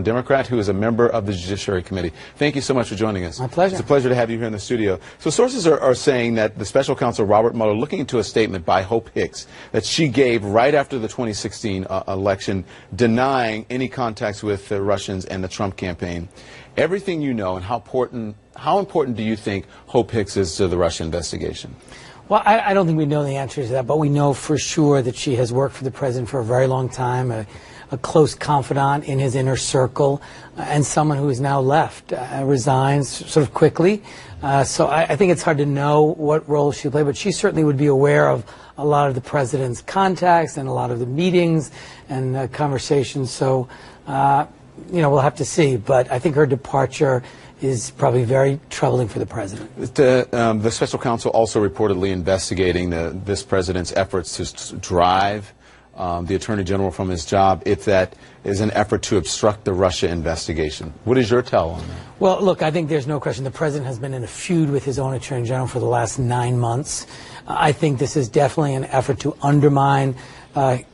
Democrat who is a member of the Judiciary Committee. Thank you so much for joining us. My pleasure. It's a pleasure to have you here in the studio. So sources are saying that the special counsel Robert Mueller, looking into a statement by Hope Hicks that she gave right after the 2016 election, denying any contacts with the Russians and the Trump campaign. Everything you know, and how important do you think Hope Hicks is to the Russia investigation? Well, I don't think we know the answer to that, but we know for sure that she has worked for the president for a very long time, a close confidant in his inner circle, and someone who is now left, resigns sort of quickly. So I think it's hard to know what role she played, but she certainly would be aware of a lot of the president's contacts and a lot of the meetings and conversations. So, we'll have to see, but I think her departure is probably very troubling for the president. The special counsel also reportedly investigating this president's efforts to drive the Attorney General from his job, if that is an effort to obstruct the Russia investigation. What is your tell on that? Well, look, I think there's no question the president has been in a feud with his own Attorney General for the last 9 months. I think this is definitely an effort to undermine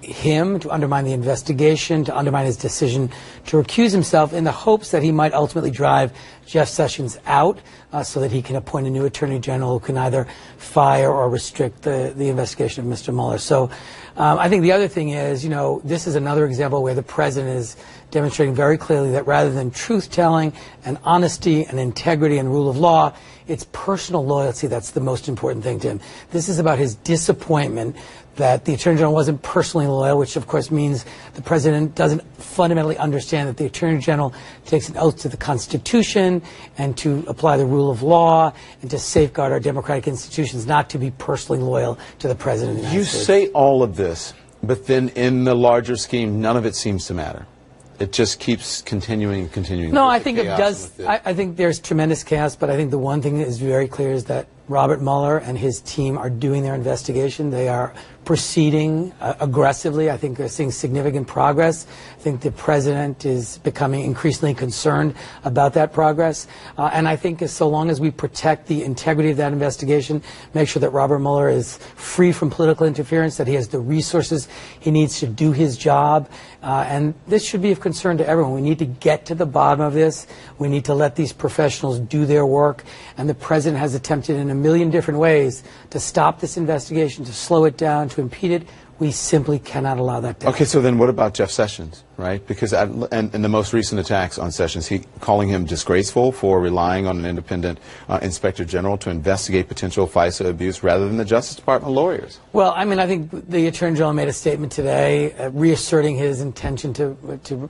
him, to undermine the investigation, to undermine his decision to recuse himself in the hopes that he might ultimately drive Jeff Sessions out so that he can appoint a new Attorney General who can either fire or restrict the investigation of Mr. Mueller. So I think the other thing is, this is another example where the president is demonstrating very clearly that rather than truth-telling and honesty and integrity and rule of law, it's personal loyalty that's the most important thing to him. This is about his disappointment that the Attorney General wasn't personally loyal, which of course means the President doesn't fundamentally understand that the Attorney General takes an oath to the Constitution and to apply the rule of law and to safeguard our democratic institutions, not to be personally loyal to the President of the United States. You say all of this, but then in the larger scheme, none of it seems to matter. It just keeps continuing and continuing. No, I think it does. I think there's tremendous chaos, but I think the one thing that is very clear is that Robert Mueller and his team are doing their investigation. They are proceeding aggressively. I think they're seeing significant progress. I think the president is becoming increasingly concerned about that progress. And I think so long as we protect the integrity of that investigation, make sure that Robert Mueller is free from political interference, that he has the resources he needs to do his job. And this should be of concern to everyone. We need to get to the bottom of this. We need to let these professionals do their work. And the president has attempted in a million different ways to stop this investigation, to slow it down, to impede it. We simply cannot allow that to happen. Okay, so then what about Jeff Sessions, right? Because and the most recent attacks on Sessions, calling him disgraceful for relying on an independent inspector general to investigate potential FISA abuse rather than the Justice Department lawyers. Well, I mean, I think the Attorney General made a statement today reasserting his intention to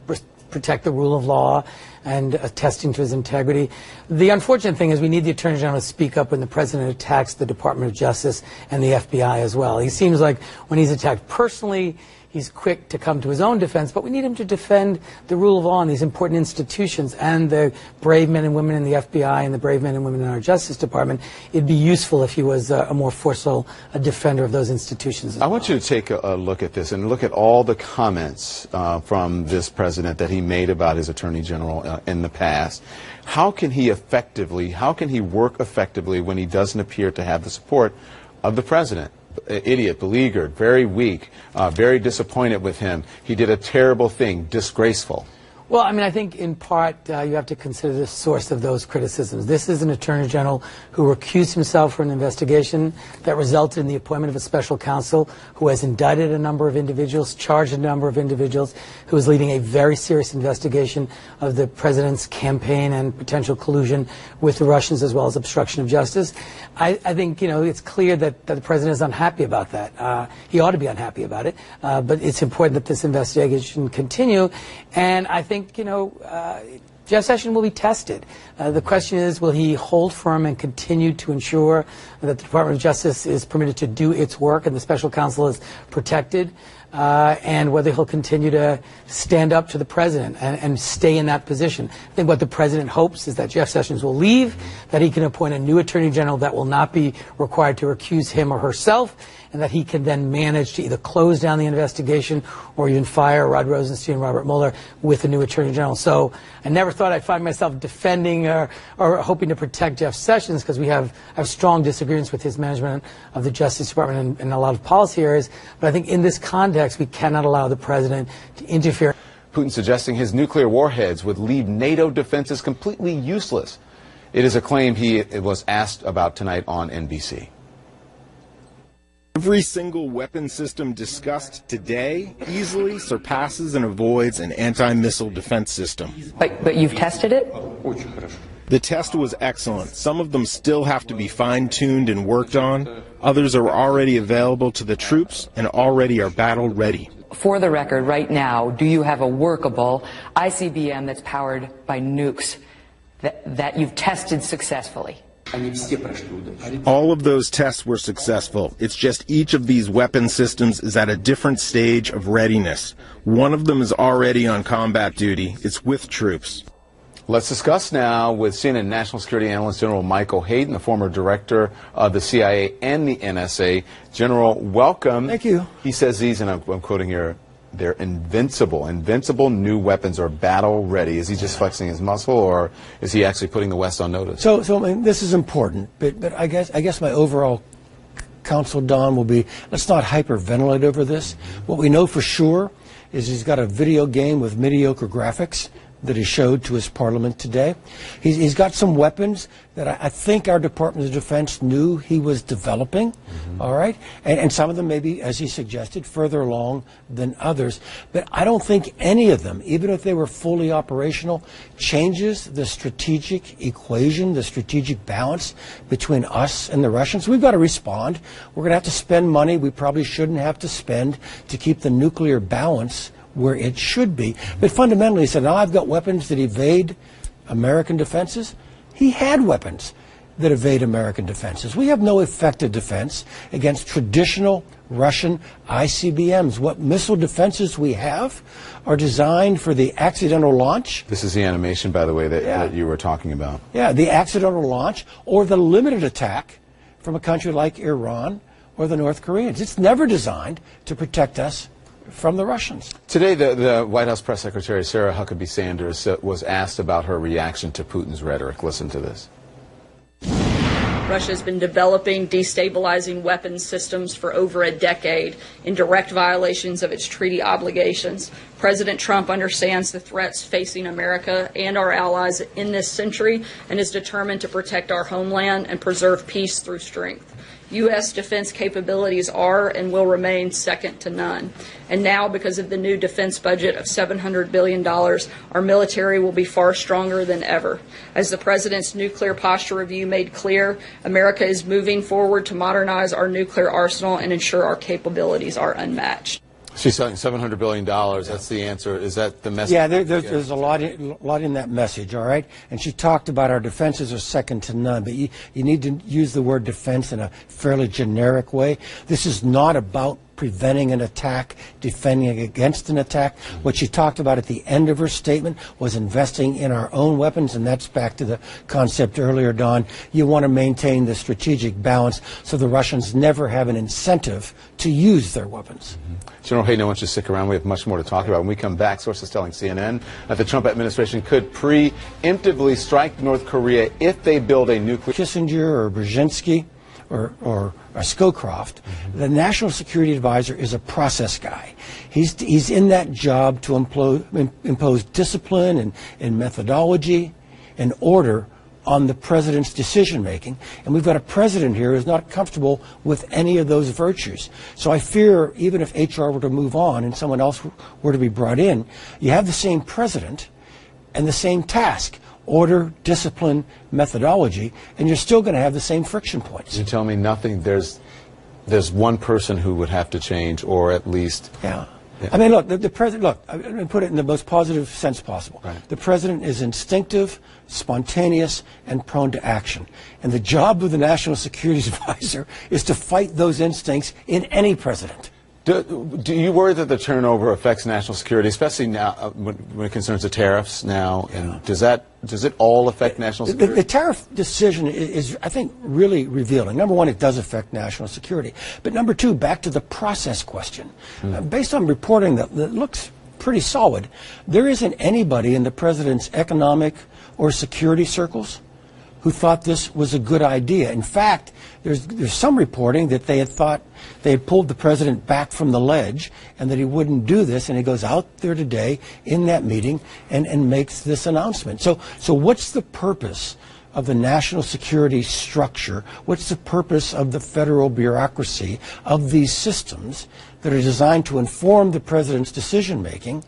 protect the rule of law and attesting to his integrity. The unfortunate thing is we need the Attorney General to speak up when the President attacks the Department of Justice and the FBI as well. He seems like when he's attacked personally, he's quick to come to his own defense, but we need him to defend the rule of law in these important institutions and the brave men and women in the FBI and the brave men and women in our Justice Department. It'd be useful if he was a more forceful defender of those institutions as well. I want you to take a look at this and look at all the comments from this president that he made about his Attorney General in the past. How can he work effectively when he doesn't appear to have the support of the president? Idiot, beleaguered, very weak, very disappointed with him. He did a terrible thing, disgraceful. Well, I mean, I think in part you have to consider the source of those criticisms. This is an Attorney General who recused himself from an investigation that resulted in the appointment of a special counsel who has indicted a number of individuals, charged a number of individuals, who is leading a very serious investigation of the president's campaign and potential collusion with the Russians as well as obstruction of justice. I think, it's clear that the president is unhappy about that. He ought to be unhappy about it, but it's important that this investigation continue. And I think, Jeff Sessions will be tested. The question is, will he hold firm and continue to ensure that the Department of Justice is permitted to do its work and the special counsel is protected, and whether he'll continue to stand up to the president and stay in that position. I think what the president hopes is that Jeff Sessions will leave, that he can appoint a new Attorney General that will not be required to recuse him or herself, and that he can then manage to either close down the investigation or even fire Rod Rosenstein and Robert Mueller with a new Attorney General. So I never thought I'd find myself defending or hoping to protect Jeff Sessions, because I have strong disagreements with his management of the Justice Department in a lot of policy areas. But I think in this context, we cannot allow the president to interfere. Putin suggesting his nuclear warheads would leave NATO defenses completely useless. It is a claim he was asked about tonight on NBC. Every single weapon system discussed today easily surpasses and avoids an anti-missile defense system. But you've tested it? The test was excellent. Some of them still have to be fine-tuned and worked on. Others are already available to the troops and already are battle-ready. For the record, right now, do you have a workable ICBM that's powered by nukes that you've tested successfully? All of those tests were successful. It's just each of these weapon systems is at a different stage of readiness. One of them is already on combat duty. It's with troops. Let's discuss now with CNN National Security Analyst General Michael Hayden, the former director of the CIA and the NSA. General, welcome. Thank you. He says these, and I'm quoting here, they're invincible. Invincible new weapons are battle ready. Is he just flexing his muscle, or is he actually putting the West on notice? So I mean, this is important, but I guess my overall counsel, Don, will be let's not hyperventilate over this. What we know for sure is he's got a video game with mediocre graphics that he showed to his parliament today. He's got some weapons that I think our Department of Defense knew he was developing, all right? And some of them may be, as he suggested, further along than others. But I don't think any of them, even if they were fully operational, changes the strategic equation, the strategic balance between us and the Russians. We've got to respond. We're going to have to spend money we probably shouldn't have to spend to keep the nuclear balance where it should be. But fundamentally, he said, now I've got weapons that evade American defenses. He had weapons that evade American defenses. We have no effective defense against traditional Russian ICBMs. What missile defenses we have are designed for the accidental launch. This is the animation, by the way, that you were talking about. Yeah, the accidental launch or the limited attack from a country like Iran or the North Koreans. It's never designed to protect us from the Russians. Today, the White House Press Secretary Sarah Huckabee Sanders was asked about her reaction to Putin's rhetoric. Listen to this. Russia has been developing destabilizing weapons systems for over a decade in direct violations of its treaty obligations. President Trump understands the threats facing America and our allies in this century and is determined to protect our homeland and preserve peace through strength. U.S. defense capabilities are and will remain second to none. And now, because of the new defense budget of $700 billion, our military will be far stronger than ever. As the President's nuclear posture review made clear, America is moving forward to modernize our nuclear arsenal and ensure our capabilities are unmatched. She's saying $700 billion. That's the answer. Is that the message? Yeah, there's a lot in that message, all right? And she talked about our defenses are second to none, but you need to use the word defense in a fairly generic way. This is not about preventing an attack, defending against an attack. What she talked about at the end of her statement was investing in our own weapons, and that's back to the concept earlier, Don. You want to maintain the strategic balance so the Russians never have an incentive to use their weapons. General Hayden, I want you to stick around. We have much more to talk about. When we come back, sources telling CNN that the Trump administration could preemptively strike North Korea if they build a nuclear... Kissinger or Brzezinski or Scowcroft, the National Security Advisor is a process guy. He's in that job to impose discipline and methodology and order on the president's decision-making. And we've got a president here who's not comfortable with any of those virtues. So I fear even if HR were to move on and someone else were to be brought in, you have the same president and the same task. Order, discipline, methodology, and you're still going to have the same friction points. You tell me nothing. There's one person who would have to change, or at least... Yeah. I mean, look, the president, look, I'm going to put it in the most positive sense possible. Right. The president is instinctive, spontaneous, and prone to action. And the job of the National Security Advisor is to fight those instincts in any president. Do you worry that the turnover affects national security, especially now when it concerns the tariffs now? Yeah. And does it all affect national security? The tariff decision is, I think, really revealing. Number one, it does affect national security. But number two, back to the process question. Based on reporting that looks pretty solid, there isn't anybody in the president's economic or security circles who thought this was a good idea. In fact, there's some reporting that they had thought they had pulled the president back from the ledge and that he wouldn't do this, and he goes out there today in that meeting and makes this announcement. So what's the purpose of the national security structure? What's the purpose of the federal bureaucracy of these systems that are designed to inform the president's decision-making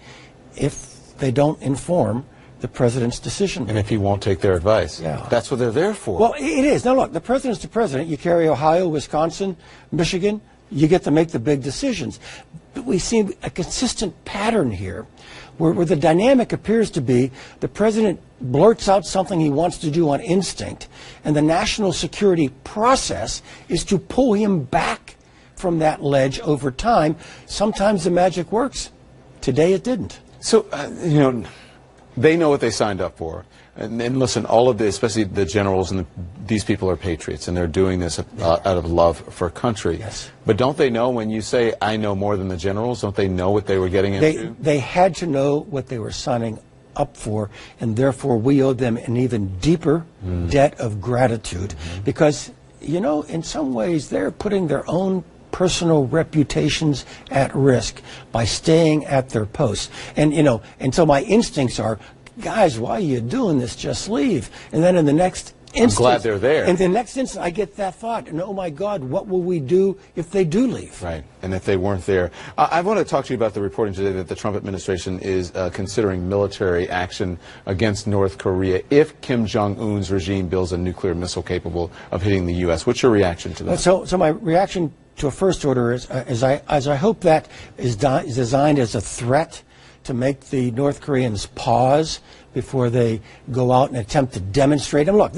if they don't inform the president's decision-making? And if he won't take their advice. Yeah. That's what they're there for. Well, it is. Now, look, the president's the president. You carry Ohio, Wisconsin, Michigan, you get to make the big decisions. But we see a consistent pattern here where the dynamic appears to be the president blurts out something he wants to do on instinct, and the national security process is to pull him back from that ledge over time. Sometimes the magic works. Today it didn't. So, they know what they signed up for. And listen, all of this, especially the generals, and these people are patriots, and they're doing this out of love for country. Yes. But don't they know, when you say, I know more than the generals, don't they know what they were getting into? They had to know what they were signing up for, and therefore we owe them an even deeper debt of gratitude. Because, in some ways, they're putting their own personal reputations at risk by staying at their posts. And so my instincts are, guys, why are you doing this? Just leave. And then in the next instant, I'm glad they're there. And the next instant, I get that thought, and oh my God, what will we do if they do leave? Right, and if they weren't there. I want to talk to you about the reporting today that the Trump administration is considering military action against North Korea if Kim Jong-un's regime builds a nuclear missile capable of hitting the U.S. What's your reaction to that? So my reaction to a first order is, as I hope that is designed as a threat to make the North Koreans pause before they go out and attempt to demonstrate. And look,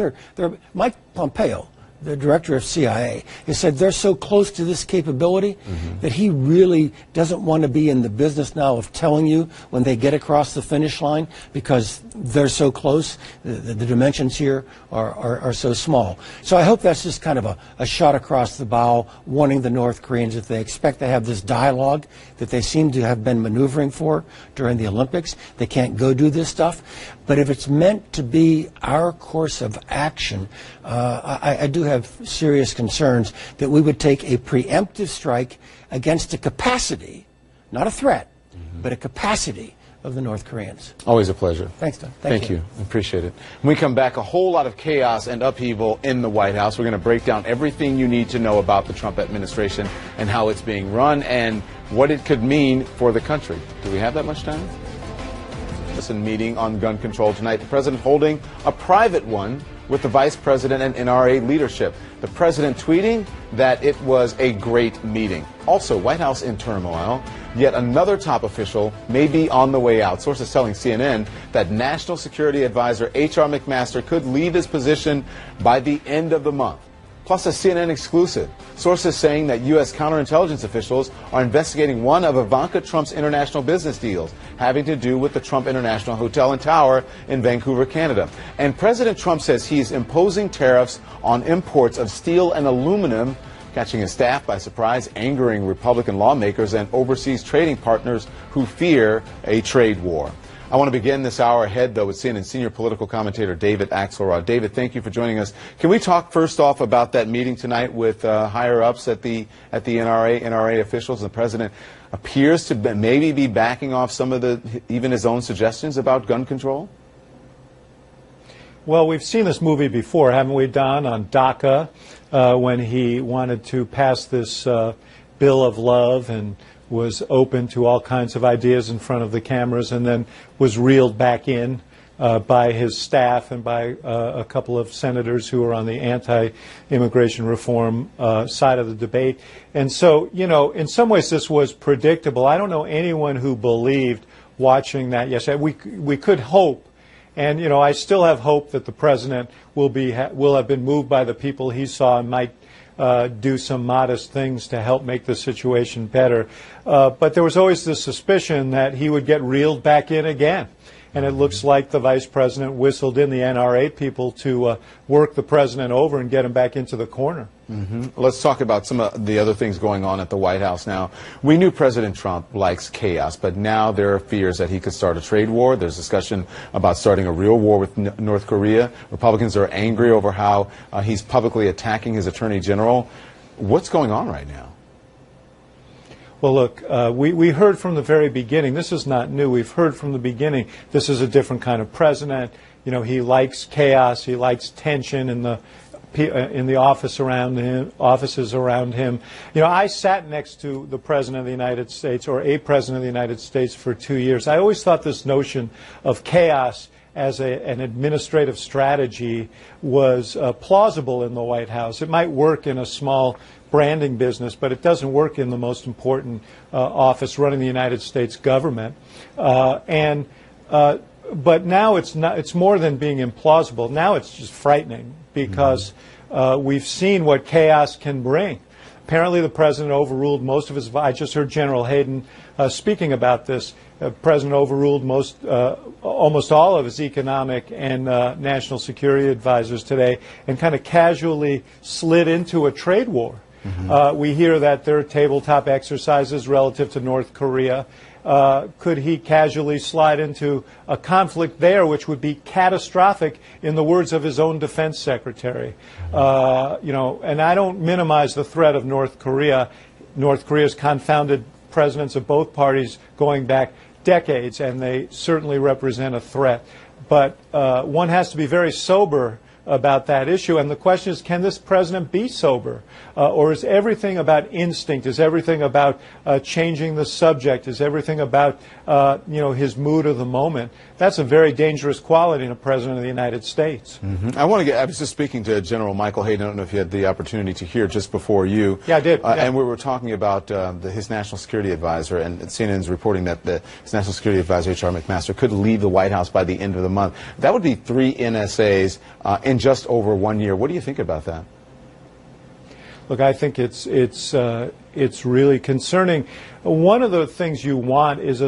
Mike Pompeo, the director of CIA, has said they're so close to this capability that he really doesn't want to be in the business now of telling you when they get across the finish line, because they're so close. The dimensions here are so small. So I hope that's just kind of a shot across the bow, warning the North Koreans if they expect to have this dialogue that they seem to have been maneuvering for during the Olympics. They can't go do this stuff. But if it's meant to be our course of action, I do have serious concerns that we would take a preemptive strike against a capacity, not a threat, but a capacity of the North Koreans. Always a pleasure. Thanks, Don. Thank you. Appreciate it. When we come back, a whole lot of chaos and upheaval in the White House. We're going to break down everything you need to know about the Trump administration and how it's being run and what it could mean for the country. Do we have that much time? Meeting on gun control tonight. The president holding a private one with the vice president and NRA leadership. The president tweeting that it was a great meeting. Also, White House in turmoil. Yet another top official may be on the way out. Sources telling CNN that National Security Advisor H.R. McMaster could leave his position by the end of the month. Plus a CNN exclusive. Sources saying that U.S. counterintelligence officials are investigating one of Ivanka Trump's international business deals having to do with the Trump International Hotel and Tower in Vancouver, Canada. And President Trump says he's imposing tariffs on imports of steel and aluminum, catching his staff by surprise, angering Republican lawmakers and overseas trading partners who fear a trade war. I want to begin this hour ahead, though, with CNN senior political commentator David Axelrod. David, thank you for joining us. Can we talk first off about that meeting tonight with higher-ups at the NRA officials? The president appears to maybe be backing off some of even his own suggestions about gun control? Well, we've seen this movie before, haven't we, Don, on DACA, when he wanted to pass this bill of love and was open to all kinds of ideas in front of the cameras, and then was reeled back in by his staff and by a couple of senators who were on the anti-immigration reform side of the debate. And so, in some ways this was predictable. I don't know anyone who believed watching that yesterday. We could hope, and I still have hope that the president will have been moved by the people he saw and might do some modest things to help make the situation better. But there was always this suspicion that he would get reeled back in again. and it looks like the vice president whistled in the NRA people to work the president over and get him back into the corner. Let's talk about some of the other things going on at the White House now. We knew President Trump likes chaos, but now there are fears that he could start a trade war. There's discussion about starting a real war with North Korea. Republicans are angry over how he's publicly attacking his attorney general. What's going on right now? Well, look, we heard from the very beginning. This is not new. We've heard from the beginning. This is a different kind of president. You know, he likes chaos. He likes tension in the offices around him. You know, I sat next to the President of the United States, or a President of the United States, for 2 years. I always thought this notion of chaos as an administrative strategy was plausible in the White House. It might work in a small branding business, but it doesn't work in the most important office running the United States government. But now it's more than being implausible. Now it's just frightening, because we've seen what chaos can bring. Apparently the president overruled most of his, I just heard General Hayden speaking about this. The president overruled almost all of his economic and national security advisors today, and kind of casually slid into a trade war. We hear that there are tabletop exercises relative to North Korea. Could he casually slide into a conflict there, which would be catastrophic, in the words of his own defense secretary? You know, and I don't minimize the threat of North Korea. North Korea's confounded presidents of both parties going back decades, and they certainly represent a threat. But one has to be very sober about that issue, and the question is, can this president be sober? Or is everything about instinct? Is everything about changing the subject? Is everything about you know, his mood of the moment? That's a very dangerous quality in a president of the United States. I was just speaking to General Michael Hayden. I don't know if you had the opportunity to hear just before you. Yeah, I did. And we were talking about his national security advisor, and CNN's reporting that his national security advisor, H.R. McMaster, could leave the White House by the end of the month. That would be 3 NSAs in just over 1 year. What do you think about that? Look, I think it's really concerning. One of the things you want is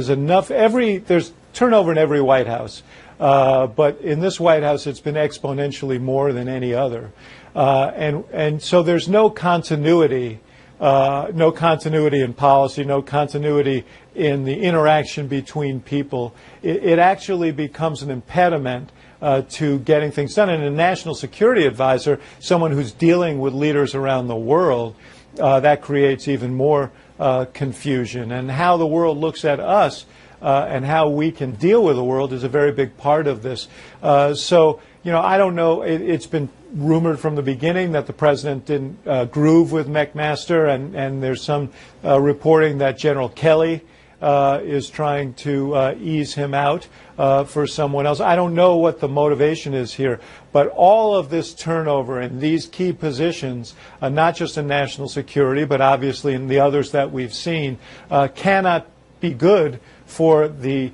enough. There's turnover in every White House, but in this White House, it's been exponentially more than any other, and so there's no continuity. No continuity in policy, no continuity in the interaction between people. It actually becomes an impediment to getting things done. And a national security advisor, someone who's dealing with leaders around the world, that creates even more confusion. And how the world looks at us and how we can deal with the world is a very big part of this. So, you know, I don't know. It's been rumored from the beginning that the president didn't groove with McMaster, and there's some reporting that General Kelly is trying to ease him out for someone else. I don't know what the motivation is here, but all of this turnover in these key positions, not just in national security, but obviously in the others that we've seen, cannot be good for the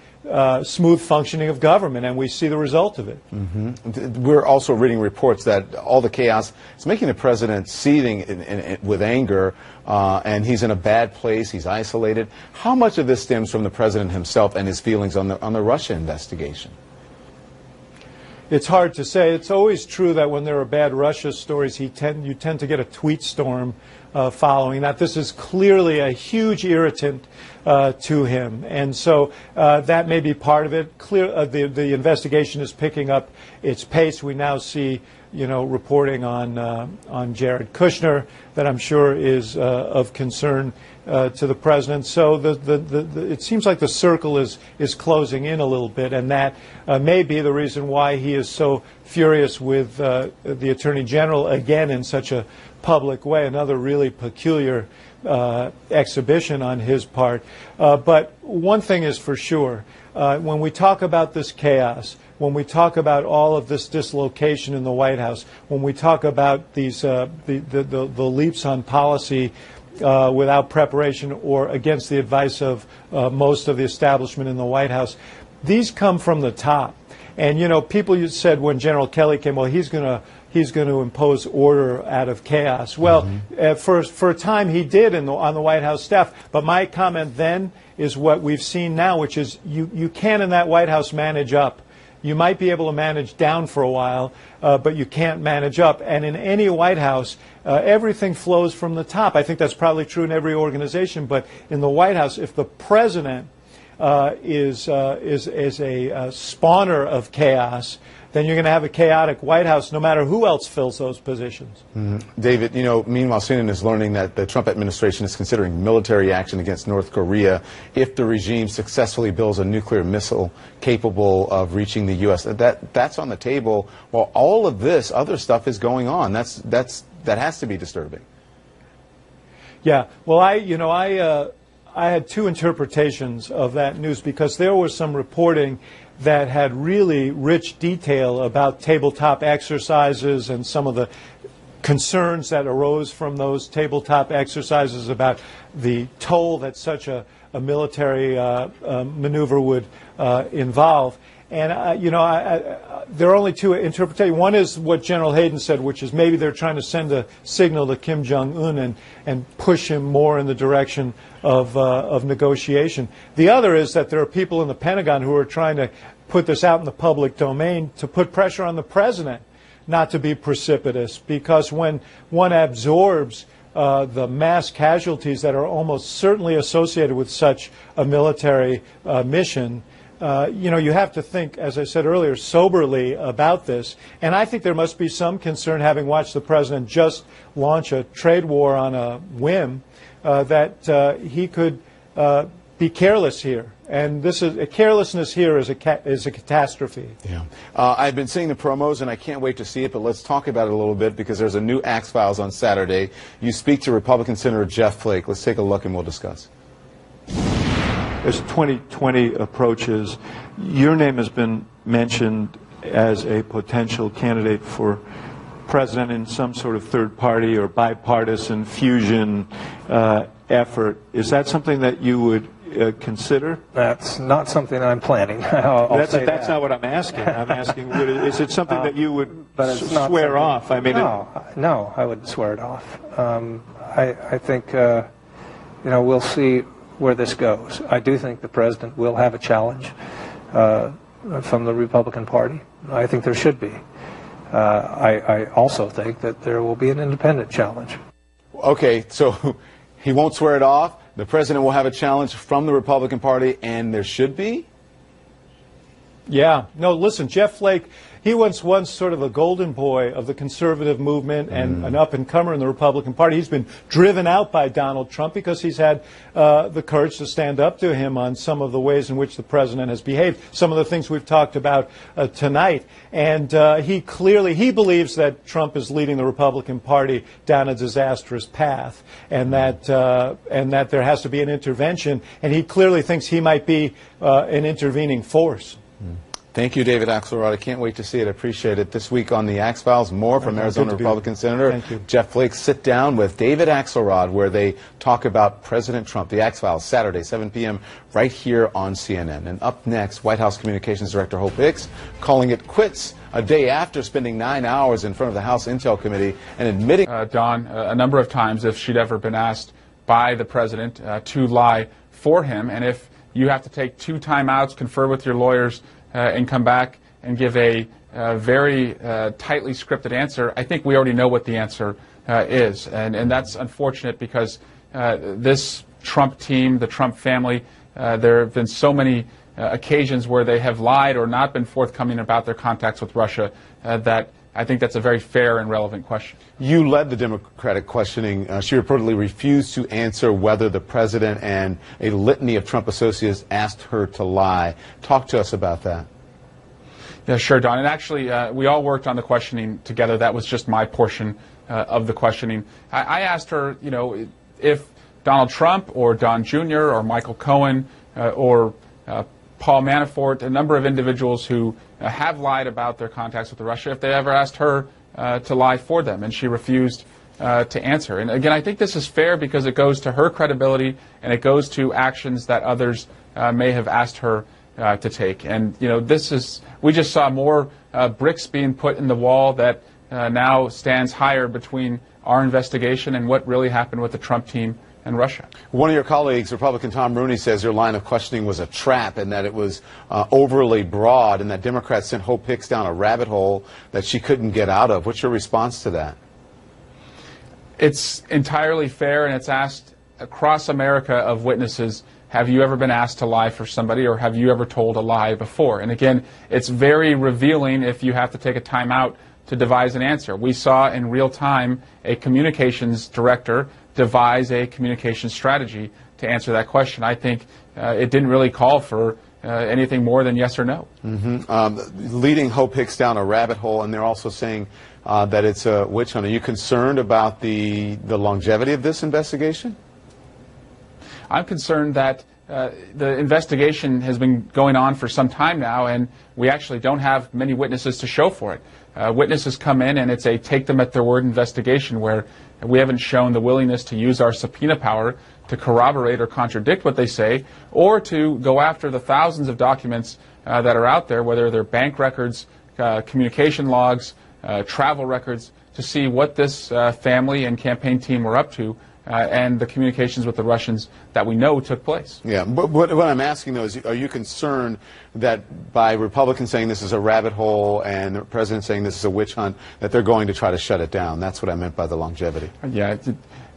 smooth functioning of government, and we see the result of it. We're also reading reports that all the chaos is making the president seething with anger, and he's in a bad place. He's isolated. How much of this stems from the president himself and his feelings on the Russia investigation? It's hard to say. It's always true that when there are bad Russia stories, you tend to get a tweet storm following that. This is clearly a huge irritant to him, and so that may be part of it. The investigation is picking up its pace. We now see, you know, reporting on Jared Kushner that I'm sure is of concern to the president. So it seems like the circle is closing in a little bit, and that may be the reason why he is so furious with the Attorney General again in such a public way. Another really peculiar exhibition on his part. But one thing is for sure, when we talk about this chaos, when we talk about all of this dislocation in the White House, when we talk about these the leaps on policy without preparation or against the advice of most of the establishment in the White House, these come from the top. And, you know, people said when General Kelly came, well, he's going he's going to impose order out of chaos. Well, for a time he did on the White House staff. But my comment then is what we've seen now, which is you can in that White House manage up. You might be able to manage down for a while, but you can't manage up. And in any White House, everything flows from the top. I think that's probably true in every organization. But in the White House, if the president is a spawner of chaos, then you're going to have a chaotic White House no matter who else fills those positions. David, meanwhile, CNN is learning that the Trump administration is considering military action against North Korea if the regime successfully builds a nuclear missile capable of reaching the U.S. That's on the table while all of this other stuff is going on. That has to be disturbing. Yeah. Well, I had two interpretations of that news because there was some reporting that had really rich detail about tabletop exercises and some of the concerns that arose from those tabletop exercises about the toll that such a military maneuver would involve. And, there are only two interpretations. One is what General Hayden said, which is maybe they're trying to send a signal to Kim Jong-un and push him more in the direction of negotiation. The other is that there are people in the Pentagon who are trying to put this out in the public domain to put pressure on the president not to be precipitous, because when one absorbs the mass casualties that are almost certainly associated with such a military mission, you have to think, as I said earlier, soberly about this. And I think there must be some concern, having watched the president just launch a trade war on a whim, that he could be careless here. And carelessness here is a catastrophe. Yeah, I've been seeing the promos, and I can't wait to see it. But let's talk about it a little bit, because there's a new Axe Files on Saturday. You speak to Republican Senator Jeff Flake. Let's take a look, and we'll discuss. As 2020 approaches, your name has been mentioned as a potential candidate for president in some sort of third party or bipartisan fusion effort. Is that something that you would consider? That's not something I'm planning. That's not what I'm asking. I'm asking, is it something that you would swear off? I mean, no, I wouldn't swear it off. I think we'll see where this goes. I do think the president will have a challenge from the Republican Party. I think there should be. I also think that there will be an independent challenge. Okay, so he won't swear it off. The president will have a challenge from the Republican Party, and there should be? Yeah. No, listen, Jeff Flake, he was once sort of a golden boy of the conservative movement and an up-and-comer in the Republican Party. He's been driven out by Donald Trump because he's had the courage to stand up to him on some of the ways in which the president has behaved, some of the things we've talked about tonight. And he believes that Trump is leading the Republican Party down a disastrous path, and that there has to be an intervention. And he clearly thinks he might be an intervening force. Thank you, David Axelrod. I can't wait to see it. I appreciate it. This week on the Axe Files, more from Arizona Republican Senator Jeff Flake. Sit down with David Axelrod, where they talk about President Trump. The Axe Files, Saturday, 7 p.m., right here on CNN. And up next, White House Communications Director Hope Hicks calling it quits a day after spending 9 hours in front of the House Intel Committee and admitting, Dawn, a number of times if she'd ever been asked by the president to lie for him, and if you have to take 2 timeouts, confer with your lawyers, and come back and give a very tightly scripted answer, I think we already know what the answer is. And that's unfortunate, because this Trump team, the Trump family, there have been so many occasions where they have lied or not been forthcoming about their contacts with Russia that I think that's a very fair and relevant question. You led the Democratic questioning. She reportedly refused to answer whether the president and a litany of Trump associates asked her to lie. Talk to us about that. Yeah, sure, Don. And actually, we all worked on the questioning together. That was just my portion of the questioning. I asked her, if Donald Trump or Don Jr. or Michael Cohen or Paul Manafort, a number of individuals who have lied about their contacts with Russia, if they ever asked her to lie for them, and she refused to answer. And again, I think this is fair because it goes to her credibility and it goes to actions that others may have asked her to take. And we just saw more bricks being put in the wall that now stands higher between our investigation and what really happened with the Trump team and Russia. One of your colleagues, Republican Tom Rooney, says your line of questioning was a trap and that it was overly broad and that Democrats sent Hope Hicks down a rabbit hole that she couldn't get out of. What's your response to that? It's entirely fair, and it's asked across America of witnesses, have you ever been asked to lie for somebody, or have you ever told a lie before? And again, it's very revealing if you have to take a time out to devise an answer. We saw in real time a communications director devise a communication strategy to answer that question. I think it didn't really call for anything more than yes or no. Leading Hope Hicks down a rabbit hole, and they're also saying that it's a witch hunt. Are you concerned about the longevity of this investigation? I'm concerned that the investigation has been going on for some time now, and we actually don't have many witnesses to show for it. Witnesses come in, and it's a take-them-at-their-word investigation where we haven't shown the willingness to use our subpoena power to corroborate or contradict what they say, or to go after the thousands of documents that are out there, whether they're bank records, communication logs, travel records, to see what this family and campaign team were up to, and the communications with the Russians that we know took place. Yeah, but what I'm asking, though, is are you concerned that by Republicans saying this is a rabbit hole and the president saying this is a witch hunt, that they're going to try to shut it down? That's what I meant by the longevity. Yeah,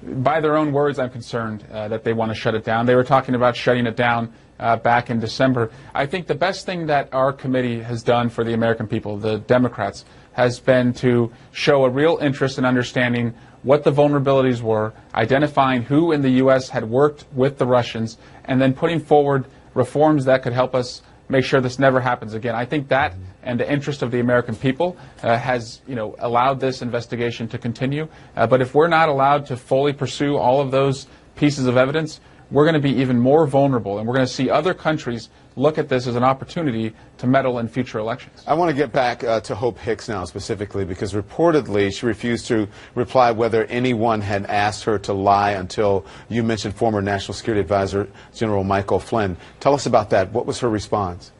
by their own words, I'm concerned that they want to shut it down. They were talking about shutting it down back in December. I think the best thing that our committee has done for the American people, the Democrats, has been to show a real interest in understanding what the vulnerabilities were, identifying who in the U.S. had worked with the Russians, and then putting forward reforms that could help us make sure this never happens again. I think that and the interest of the American people has, allowed this investigation to continue. But if we're not allowed to fully pursue all of those pieces of evidence, we're going to be even more vulnerable, and we're going to see other countries look at this as an opportunity to meddle in future elections. I want to get back to Hope Hicks now specifically, because reportedly she refused to reply whether anyone had asked her to lie until you mentioned former National Security Advisor General Michael Flynn. Tell us about that. What was her response?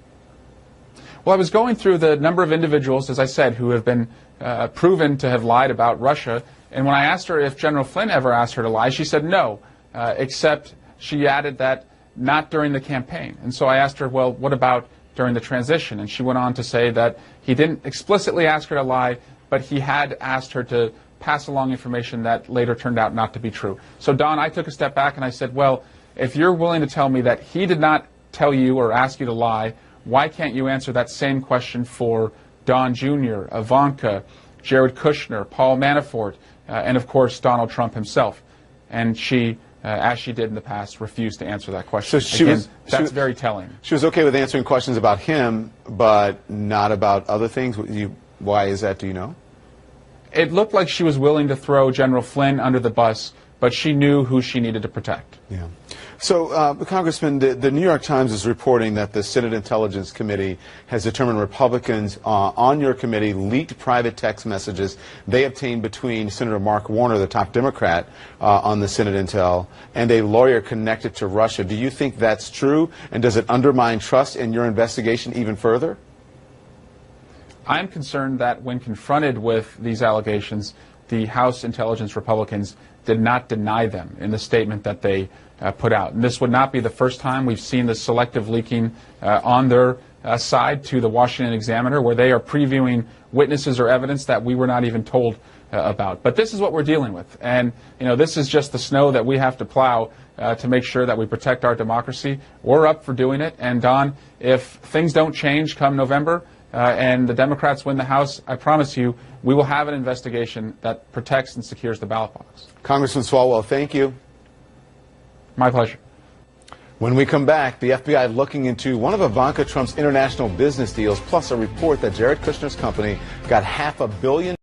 Well, I was going through the number of individuals, as I said, who have been proven to have lied about Russia, and when I asked her if General Flynn ever asked her to lie, she said no, except she added that not during the campaign. And so I asked her, well, what about during the transition? And she went on to say that he didn't explicitly ask her to lie, but he had asked her to pass along information that later turned out not to be true. So, Don, I took a step back and I said, well, if you're willing to tell me that he did not tell you or ask you to lie, why can't you answer that same question for Don Jr., Ivanka, Jared Kushner, Paul Manafort, and, of course, Donald Trump himself? And she, as she did in the past, refused to answer that question. So that's very telling. She was okay with answering questions about him, but not about other things. Why is that, do you know? It looked like she was willing to throw General Flynn under the bus, but she knew who she needed to protect. Yeah. So, Congressman, the New York Times is reporting that the Senate Intelligence Committee has determined Republicans on your committee leaked private text messages they obtained between Senator Mark Warner, the top Democrat on the Senate Intel, and a lawyer connected to Russia. Do you think that's true, and does it undermine trust in your investigation even further? I'm concerned that when confronted with these allegations, the House Intelligence Republicans did not deny them in the statement that they put out. And this would not be the first time we've seen the selective leaking on their side to the Washington Examiner, where they are previewing witnesses or evidence that we were not even told about. But this is what we're dealing with. And, this is just the snow that we have to plow to make sure that we protect our democracy. We're up for doing it. And, Don, if things don't change come November, and the Democrats win the House, I promise you, we will have an investigation that protects and secures the ballot box. Congressman Swalwell, thank you. My pleasure. When we come back, the FBI looking into one of Ivanka Trump's international business deals, plus a report that Jared Kushner's company got $500 million